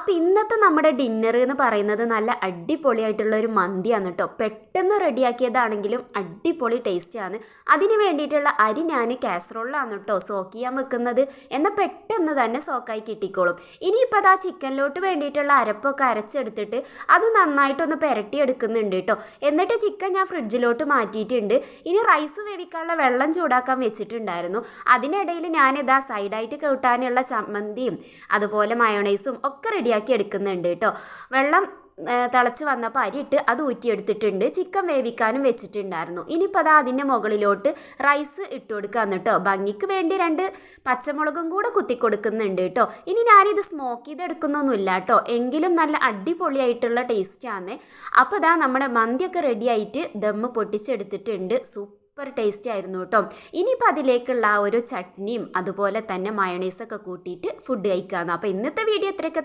അപ്പോൾ ഇന്നത്തെ നമ്മുടെ ഡിന്നർ എന്ന് പറയുന്നത് നല്ല അടിപൊളിയായിട്ടുള്ള ഒരു മന്തിയാണ് കേട്ടോ. പെട്ടെന്ന് റെഡിയാക്കിയതാണെങ്കിലും അടിപൊളി ടേസ്റ്റാണ്. അതിന് വേണ്ടിയിട്ടുള്ള അരി ഞാൻ കാസറോളിലാണ് കേട്ടോ സോക്ക് ചെയ്യാൻ വെക്കുന്നത്. എന്നാൽ പെട്ടെന്ന് തന്നെ സോക്കായി കിട്ടിക്കോളും. ഇനിയിപ്പോൾ അത് ആ ചിക്കനിലോട്ട് വേണ്ടിയിട്ടുള്ള അരപ്പൊക്കെ അരച്ചെടുത്തിട്ട് അത് നന്നായിട്ടൊന്ന് പുരട്ടിയെടുക്കുന്നുണ്ട് കേട്ടോ. എന്നിട്ട് ചിക്കൻ ഞാൻ ഫ്രിഡ്ജിലോട്ട് മാറ്റിയിട്ടുണ്ട്. ഇനി റൈസ് വേവിക്കാനുള്ള വെള്ളം ചൂടാക്കാൻ വെച്ചിട്ടുണ്ടായിരുന്നു. അതിനിടയിൽ ഞാനിതാ സൈഡായിട്ട് കൂട്ടാനുള്ള ചമ്മന്തിയും അതുപോലെ മയോണൈസും ഒക്കെ റെഡിയാക്കി എടുക്കുന്നുണ്ട് കേട്ടോ. വെള്ളം തിളച്ച് വന്നപ്പോൾ അരിയിട്ട് അത് ഊറ്റിയെടുത്തിട്ടുണ്ട്. ചിക്കൻ വേവിക്കാനും വെച്ചിട്ടുണ്ടായിരുന്നു. ഇനിയിപ്പോൾ അത് അതിൻ്റെ മുകളിലോട്ട് റൈസ് ഇട്ട് കൊടുക്കാമെന്ന് കേട്ടോ. ഭംഗിക്ക് വേണ്ടി 2 പച്ചമുളകും കൂടെ കുത്തി കൊടുക്കുന്നുണ്ട് കേട്ടോ. ഇനി ഞാനിത് സ്മോക്ക് ചെയ്തെടുക്കുന്നൊന്നുമില്ല കേട്ടോ, എങ്കിലും നല്ല അടിപൊളിയായിട്ടുള്ള ടേസ്റ്റാണ്. അപ്പോൾ ഇതാ നമ്മുടെ മന്തിയൊക്കെ റെഡിയായിട്ട് ദമ്മ് പൊട്ടിച്ചെടുത്തിട്ടുണ്ട്. സൂപ്പർ ടേസ്റ്റി ആയിരുന്നു കേട്ടോ. ഇനിയിപ്പോൾ അതിലേക്കുള്ള ആ ഒരു ചട്നിയും അതുപോലെ തന്നെ മയോണൈസൊക്കെ കൂട്ടിയിട്ട് ഫുഡ് കഴിക്കാമെന്ന്. അപ്പോൾ ഇന്നത്തെ വീഡിയോ ഇത്രയൊക്കെ